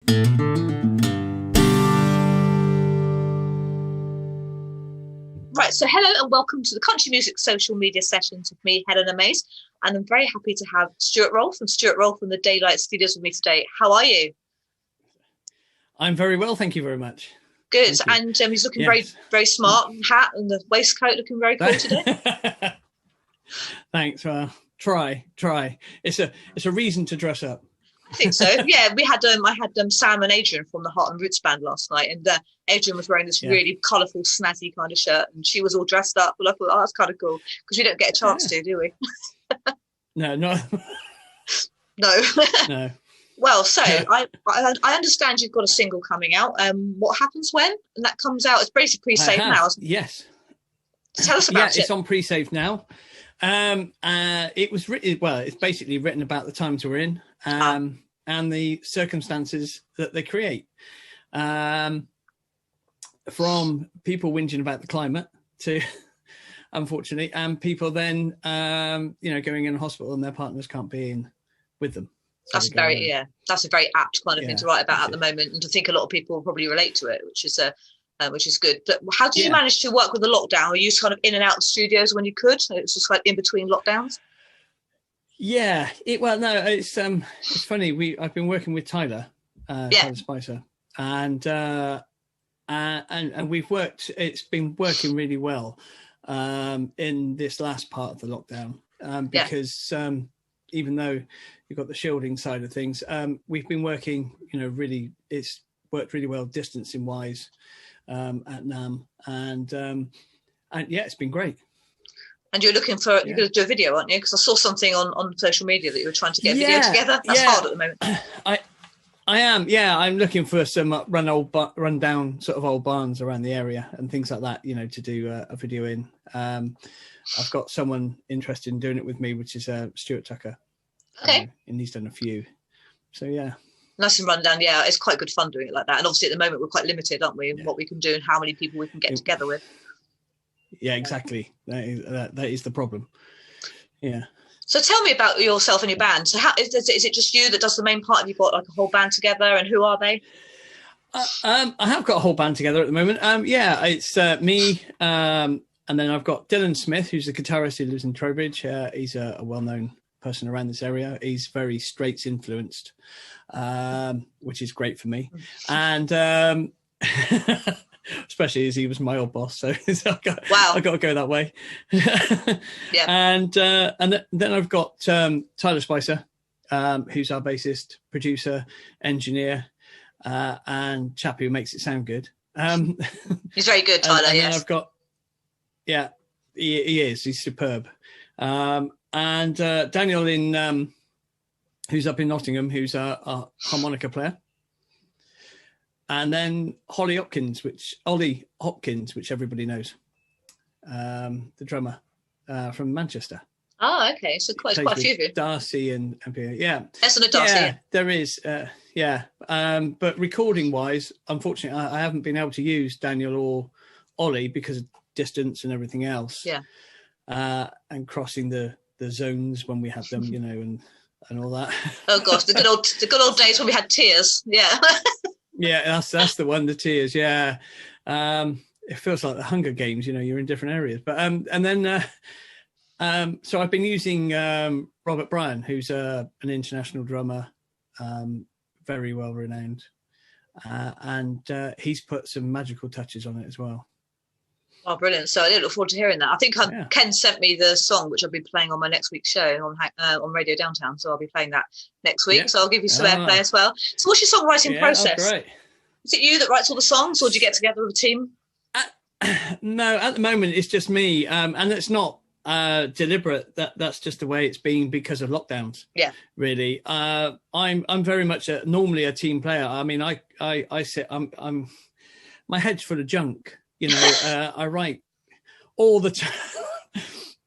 Right, so hello and welcome to the Country Music Social Media Sessions with me, Helena Mays, and I'm very happy to have Stuart Rolfe from the Daylight Studios with me today. How are you? I'm very well, thank you very much. Good, and he's looking very, very smart. Hat and the waistcoat looking very cool today. Thanks. Try. It's a reason to dress up. I think so. Yeah, I had Sam and Adrian from the Heart and Roots band last night, and Adrian was wearing this really colourful, snazzy kind of shirt, and she was all dressed up. Well, I thought, that's kind of cool because we don't get a chance to, do we? No. No. Well, so I understand you've got a single coming out. What happens when? And that comes out. It's basically pre-saved now. Yes. Tell us about it. It's on pre-save now. It was written. Well, it's basically written about the times we're in. And the circumstances that they create, from people whinging about the climate to, unfortunately, and people then, going in hospital and their partners can't be in with them. So that's a very apt kind of thing to write about at the moment, and to think a lot of people will probably relate to it, which is good. But how did you manage to work with the lockdown? Were you kind of in and out of the studios when you could? It was just like in between lockdowns. Yeah, it's funny. I've been working with Tyler Spicer, and we've worked. It's been working really well in this last part of the lockdown because even though you've got the shielding side of things, we've been working. Really, it's worked really well distancing wise at NAM, and it's been great. And you're going to do a video, aren't you? Because I saw something on social media that you were trying to get a video together. That's hard at the moment. I am. Yeah, I'm looking for some run down sort of old barns around the area and things like that, to do a video in. I've got someone interested in doing it with me, which is Stuart Tucker. Okay. And he's done a few. So, yeah. Nice and run down. Yeah, it's quite good fun doing it like that. And obviously at the moment we're quite limited, aren't we, in what we can do and how many people we can get together with. Yeah, exactly. That is the problem. Yeah. So tell me about yourself and your band. So how is it just you that does the main part? Have you got like a whole band together, and who are they? I have got a whole band together at the moment. It's me, and then I've got Dylan Smith, who's the guitarist who lives in Trowbridge. He's a well-known person around this area. He's very Straits influenced, which is great for me. And especially as he was my old boss, so I got to go that way. Yeah. And then I've got Tyler Spicer, who's our bassist, producer, engineer, and chap who makes it sound good. He's very good, Tyler. And yes. Then I've got, he is. He's superb. And Daniel who's up in Nottingham, who's a harmonica player. And then Ollie Hopkins, which everybody knows, the drummer from Manchester. Oh, okay. So quite a few of you. Darcy and Pierre. Yeah. Yes, and Darcy. Yeah, there is. But recording-wise, unfortunately, I haven't been able to use Daniel or Ollie because of distance and everything else. Yeah. And crossing the zones when we had them, and all that. Oh gosh, the good old days when we had tears. Yeah. Yeah, that's the one, the tears. Yeah. It feels like the Hunger Games, you're in different areas. But and then so I've been using Robert Bryan, who's an international drummer, very well renowned, and he's put some magical touches on it as well. Oh, brilliant! So I look forward to hearing that. I think Ken sent me the song, which I'll be playing on my next week's show on Radio Downtown. So I'll be playing that next week. Yeah. So I'll give you some airplay as well. So what's your songwriting process? Oh, great. Is it you that writes all the songs, or do you get together with a team? No, at the moment it's just me, and it's not deliberate. That's just the way it's been because of lockdowns. Yeah, really. I'm very much normally a team player. I mean, I sit. I'm my head's full of junk. I write all the time.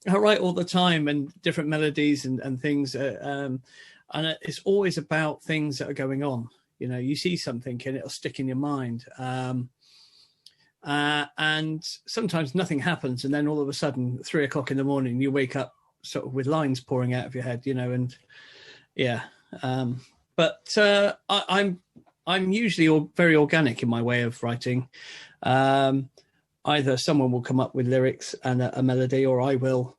I write all the time and different melodies and things. And it's always about things that are going on. You see something and it'll stick in your mind. And sometimes nothing happens. And then all of a sudden, 3 o'clock in the morning, you wake up sort of with lines pouring out of your head, and yeah. But I'm I'm usually very organic in my way of writing. Either someone will come up with lyrics and a melody, or I will.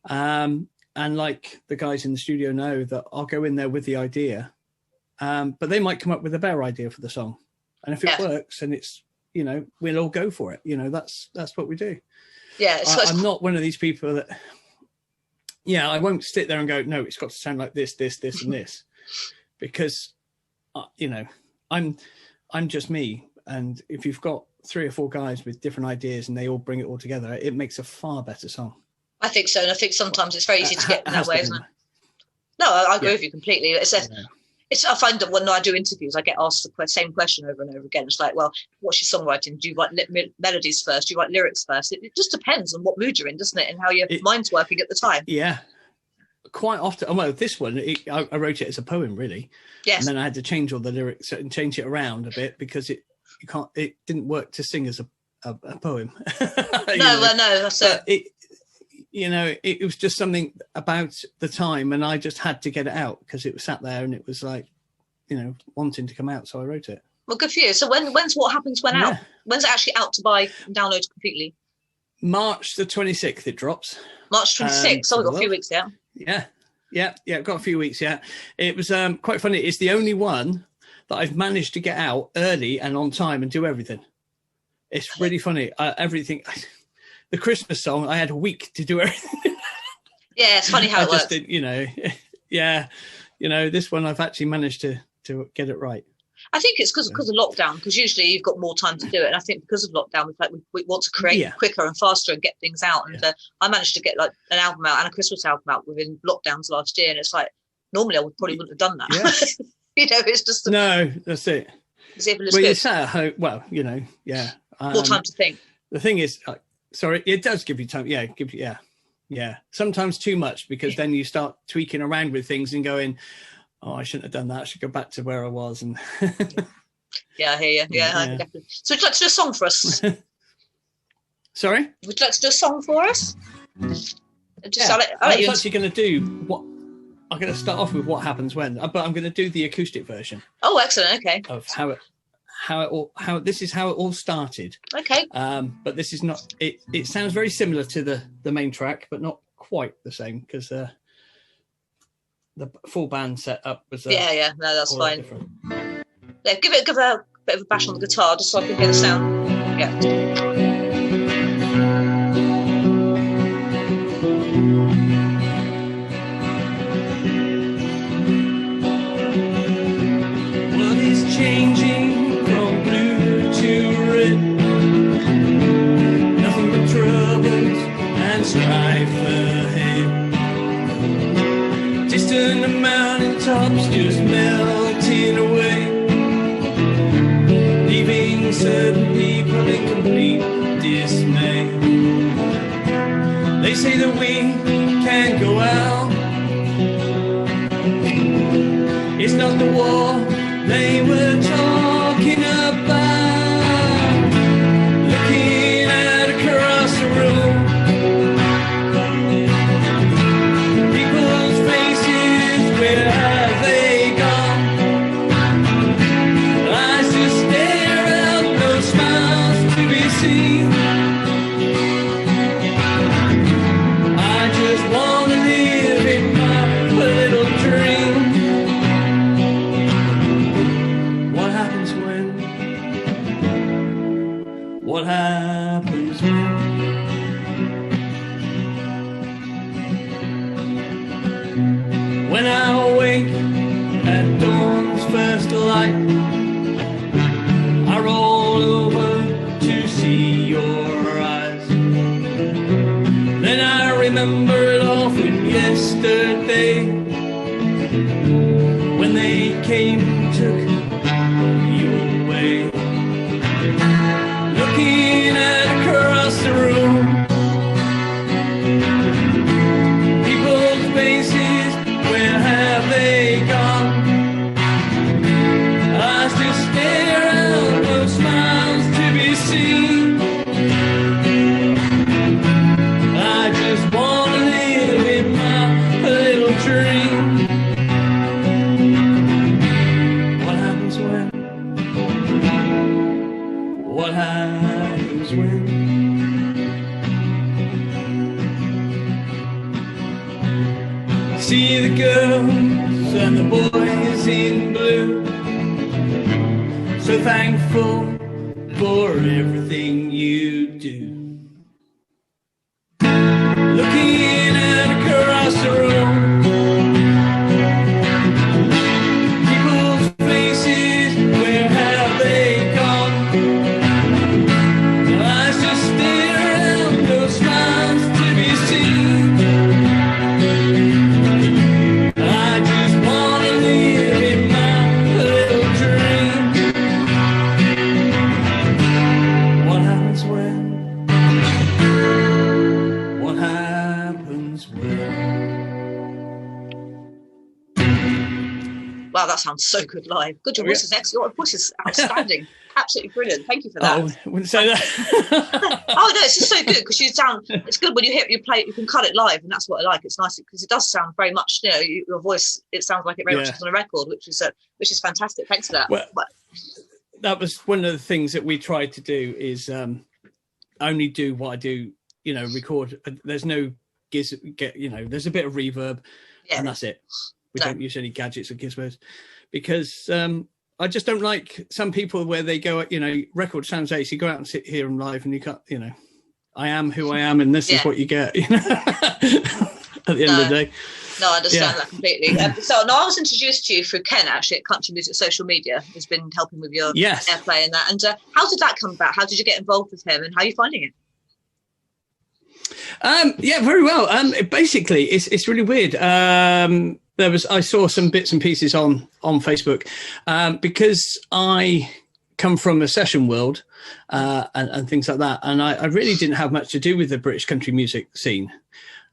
And like the guys in the studio know that I'll go in there with the idea, but they might come up with a better idea for the song. And if it works, and it's, you know, we'll all go for it. You know, that's what we do. Yeah, I'm not one of these people that, I won't sit there and go, no, it's got to sound like this, this, this, and this, because, you know, I'm just me. And if you've got 3 or 4 guys with different ideas and they all bring it all together, it makes a far better song. I think so. And I think sometimes it's very easy to get in that way, isn't it? No, I agree with you completely. I find that when I do interviews, I get asked the same question over and over again. It's like, well, what's your songwriting? Do you write melodies first? Do you write lyrics first? It just depends on what mood you're in, doesn't it? And how your mind's working at the time. Yeah. Quite often. Well, this one, I wrote it as a poem, really. Yes. And then I had to change all the lyrics and change it around a bit because it didn't work to sing as a poem. No, that's it. You know, it was just something about the time, and I just had to get it out because it was sat there and it was like, you know, wanting to come out. So I wrote it. Well, good for you. So when's What Happens When out? When's it actually out to buy and download completely? March the 26th it drops. March 26th. So we've got a few weeks, Yeah, got a few weeks, It was quite funny. It's the only one that I've managed to get out early and on time and do everything. It's really funny. Everything... The Christmas song, I had a week to do everything. Yeah, it's funny how it works. Did, you know, this one I've actually managed to get it right. I think it's because of lockdown, because usually you've got more time to do it. And I think because of lockdown, we want to create quicker and faster and get things out. And I managed to get like an album out and a Christmas album out within lockdowns last year. And it's like, normally I probably wouldn't have done that. Yeah. You know, it's just... No, that's it. Well, you sat at home, well, you know, more time to think. The thing is... Sorry, it does give you time. Yeah. Sometimes too much, because then you start tweaking around with things and going, oh, I shouldn't have done that. I should go back to where I was. And yeah, I hear you. Yeah. Definitely. So would you like to do a song for us? Sorry? Would you like to do a song for us? I was actually going to do what... I'm going to start off with What Happens When, but I'm going to do the acoustic version. Oh, excellent. Okay. Of how it all started. Okay. But this is not it sounds very similar to the main track, but not quite the same, because the full band setup was no, that's fine. Yeah, give a bit of a bash on the guitar just so I can hear the sound. Yeah. Strife ahead. Distant mountaintops just melting away, leaving certain people in complete dismay. They say that we can't go out. It's not the war they were talking about. Looking out across the room, when they came and took you away. Looking across the room, people's faces, where have they gone? I still stare out, no smiles to be seen. I just want to live in my little dream. What what happens when see the girls and the boys in blue, so thankful for everything you do. Looking across the room, people's faces, where have they gone? Their eyes just stare around, no smiles to be seen. I just want to live in my little dream. What happens when? What happens when? Wow, that sounds so good live. Good, your voice is excellent. Your voice is outstanding. Absolutely brilliant. Thank you for that. Oh, I wouldn't say that. Oh no, it's just so good because you sound. It's good when you play it. You can cut it live, and that's what I like. It's nice because it does sound very much. You know, your voice. It sounds like it very much is on a record, which is fantastic. Thanks for that. Well, that was one of the things that we tried to do is only do what I do. You know, record. There's no there's a bit of reverb, and that's it. We don't use any gadgets or gizmos because I just don't like some people where they go, record sounds ace. You go out and sit here and live and you can't, I am who I am and this is what you get, at the end of the day. No, I understand that completely. So now I was introduced to you through Ken, actually, at Country Music Social Media, who's been helping with your airplay and that. And how did that come about? How did you get involved with him and how are you finding it? Very well. Basically, it's really weird. I saw some bits and pieces on Facebook because I come from a session world and things like that, and I really didn't have much to do with the British country music scene,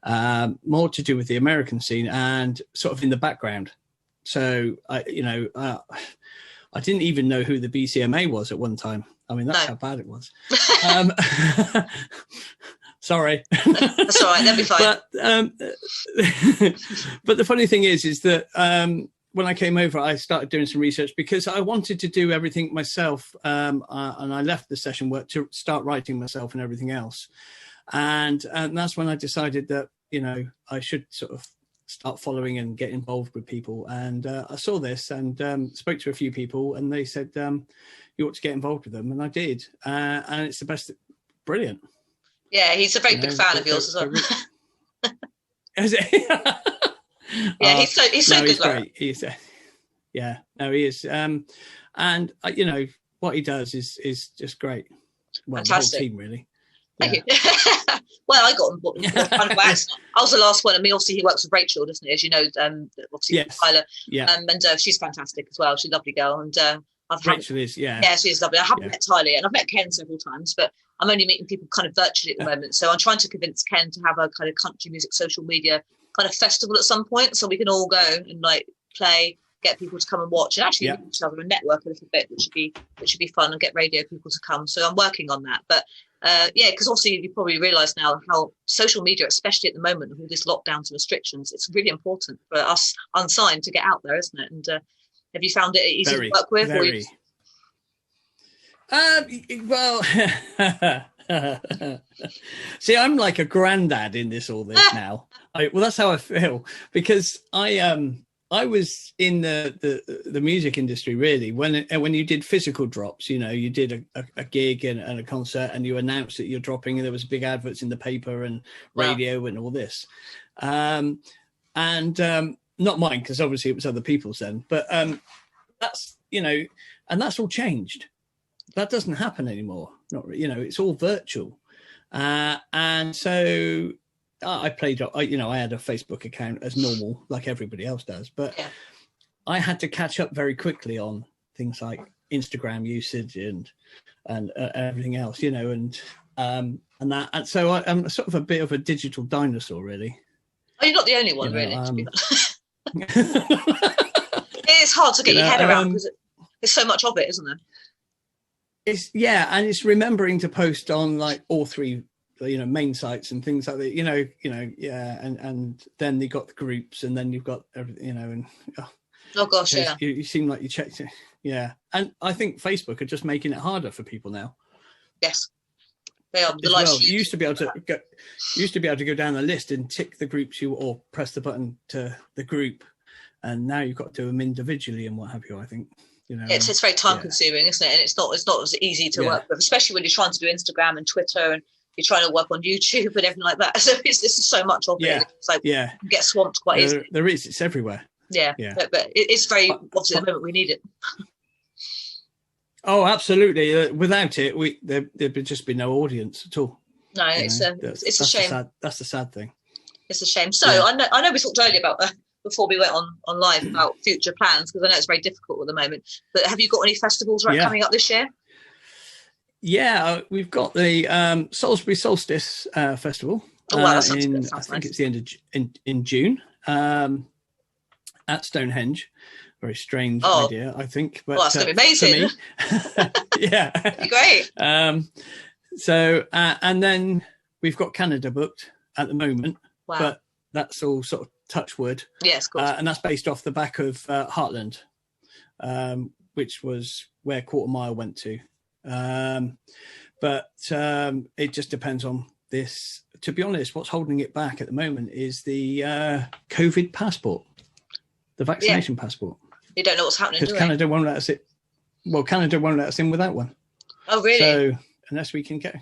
more to do with the American scene and sort of in the background. So I didn't even know who the BCMA was at one time. I mean, that's how bad it was. Sorry. That's all right. That'll be fine. But the funny thing is that when I came over, I started doing some research because I wanted to do everything myself. And I left the session work to start writing myself and everything else. And that's when I decided that, I should sort of start following and get involved with people. And I saw this and spoke to a few people and they said, you ought to get involved with them. And I did. And it's the best. Brilliant. Yeah, he's a very big fan of yours as well. Is it? Yeah, he's so good. He's great. He is. He is. And what he does is just great. Well, fantastic. The whole team, really. Thank you. Well, I got on board kind of wax. I was the last one. I mean, obviously, he works with Rachel, doesn't he? As you know, obviously, Tyler. Yeah. And she's fantastic as well. She's a lovely girl. And Rachel is, yeah, she is lovely. I haven't met Tyler yet, and I've met Ken several times, but I'm only meeting people kind of virtually at the moment. So I'm trying to convince Ken to have a kind of country music social media kind of festival at some point, so we can all go and like play, get people to come and watch, and actually each other and network a little bit, which should be fun, and get radio people to come. So I'm working on that, but because obviously you probably realise now how social media, especially at the moment with all these lockdowns and restrictions, it's really important for us unsigned to get out there, isn't it? And have you found it easy to work with? Very. See, I'm like a granddad in all this now. That's how I feel because I was in the music industry really when you did physical drops. You did a gig and a concert, and you announced that you're dropping, and there was big adverts in the paper and radio and all this. Not mine, because obviously it was other people's then. But that's and that's all changed. That doesn't happen anymore. It's all virtual. And so I played. I had a Facebook account as normal, like everybody else does. But I had to catch up very quickly on things like Instagram usage and everything else. And that. And so I'm sort of a bit of a digital dinosaur, really. Oh, you're not the only one, really. It's hard to get your head around because there's so much of it, isn't there? And it's remembering to post on like all three, main sites and things like that. And then you got the groups, and then you've got everything, and oh gosh, you seem like you checked it, and I think Facebook are just making it harder for people now. Yes, they are the as live well. streams. You used to be able to go down the list and tick the groups or press the button to the group, and now you've got to do them individually and what have you. I think it's very time consuming, isn't it? And it's not as easy to work with, especially when you're trying to do Instagram and Twitter and you're trying to work on YouTube and everything like that. So this is so much of it. It's like you get swamped quite easily. There is. It's everywhere. Yeah. But it's very obviously at the moment we need it. Oh, absolutely. Without it, there'd just be no audience at all. No, it's a shame. That's the sad thing. It's a shame. So I know we talked earlier about before we went on live about future plans, because I know it's very difficult at the moment. But have you got any festivals coming up this year? Yeah, we've got the Salisbury Solstice Festival. Oh wow, that sounds good. I think it's the end of in June at Stonehenge. Very strange idea, I think. But that's going to be amazing. For me, yeah, great. So and then we've got Canada booked at the moment, but that's all sort of touch wood. Yes, of course. And that's based off the back of Heartland, which was where Quarter Mile went to. But it just depends on this. To be honest, what's holding it back at the moment is the COVID passport, the vaccination passport. You don't know what's happening, because Canada won't let us in. Well, Canada won't let us in without one. Oh, really? So unless we can get,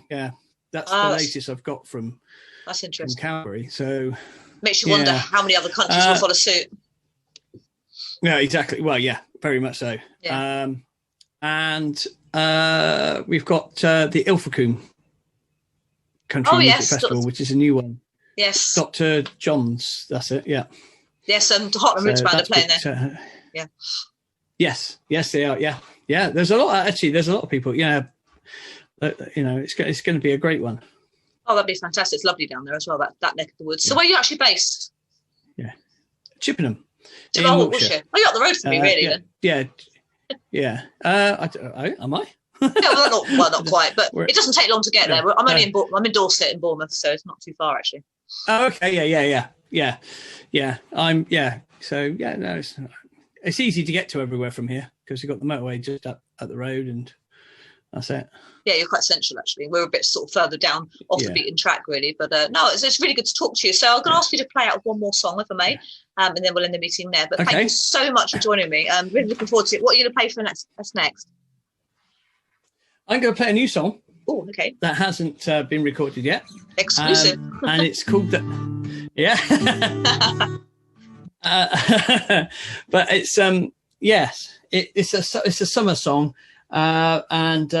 that's the latest I've got from. That's interesting. From Calgary. So makes you wonder how many other countries will follow suit. Yeah, exactly. Well, yeah, very much so. Yeah. And we've got the Ilfracombe Country Music Festival, which is a new one. Yes. Dr. John's, that's it, yeah. Yes, and Hot Roots Band are playing there. Yeah. Yes, they are, yeah. Yeah, there's a lot of people, it's going to be a great one. Oh, that'd be fantastic. It's lovely down there as well, that neck of the woods. So where are you actually based? Yeah. Chippenham. Oh, Wiltshire. Oh, you're up the road from me, really, then. Yeah. Am I? not quite, but it doesn't take long to get there. I'm only I'm in Dorset in Bournemouth, so it's not too far actually. Oh, okay, yeah. So no, it's easy to get to everywhere from here because you've got the motorway just up the road, and that's it. Yeah, you're quite central actually. We're a bit sort of further down off the beaten track, really. But no, it's really good to talk to you. So I'm going to ask you to play out one more song, if I may, and then we'll end the meeting there. But thank you so much for joining me. Really looking forward to it. What are you going to play for us next? I'm going to play a new song. Oh, okay. That hasn't been recorded yet. Exclusive. And it's called but it's it's a summer song, and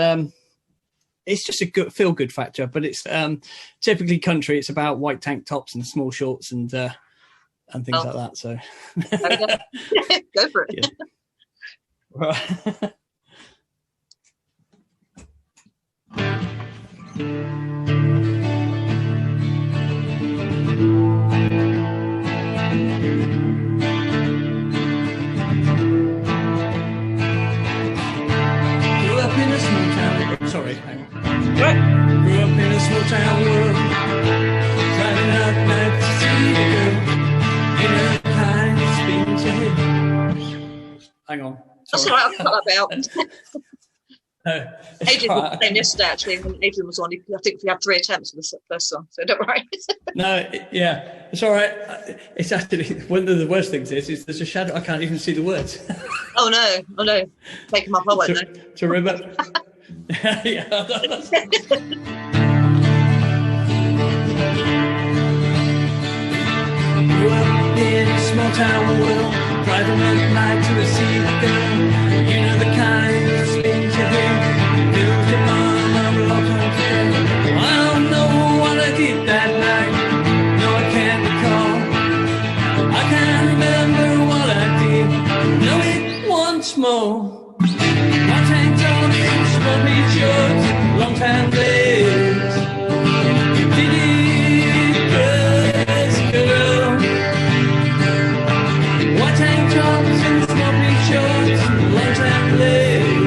it's just a good feel-good factor. But it's typically country. It's about white tank tops and small shorts and things like that. So go for it. Right. Sorry, hang on. What? Grew up in a small town world, driving up night to see the girl. You know, kind of speaking to him. Hang on. That's all right, I'll cut that bit out. Adrian was playing yesterday, actually, when Adrian was on. I think we had 3 attempts for the first song, so don't worry. No, it's all right. It's actually, one of the worst things is there's a shadow. I can't even see the words. Oh, no. Make them up, I won't know. To remember. Yeah. Grew up in a small town world, driving at night to see the girl. You know the kind that spins your head, build your mom of long-term care. I don't know what I did that night. No, I can't recall. I can't remember what I did. Know it once more. My tank tops and small shorts, long time legs. Did it, girl. White tank tops and small shorts, long time legs.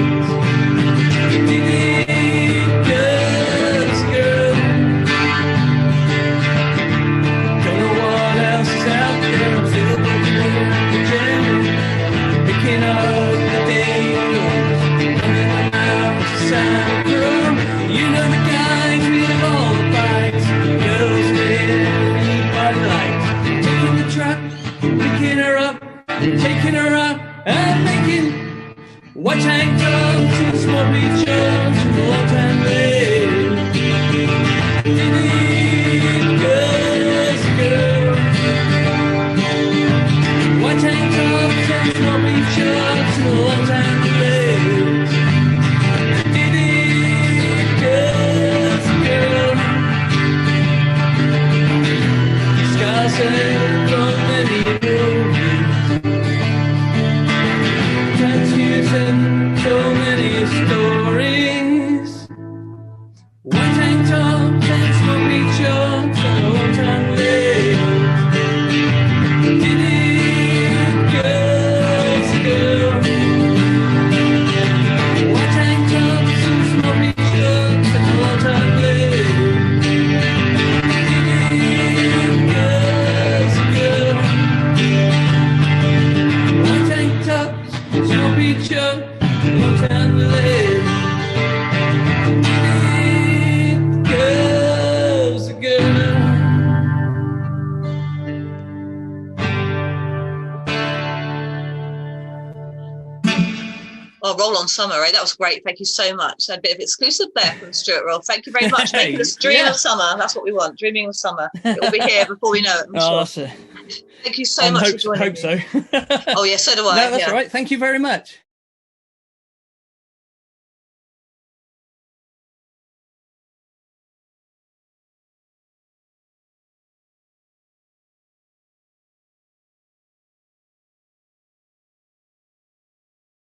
White tank tops and smoky shorts and old-time ladies. Girls, girls. White tank tops and smoky shorts and old-time ladies. Girls, girls. White tank tops and smoky shorts and old-time ladies. Oh, roll on summer, right? That was great. Thank you so much. A bit of exclusive there from Stuart Rolfe. Thank you very much. Making us dream of summer. That's what we want. Dreaming of summer. It will be here before we know it. Sure. Thank you so much for joining me. So. Oh, yeah, so do I. No, that's all right. Thank you very much.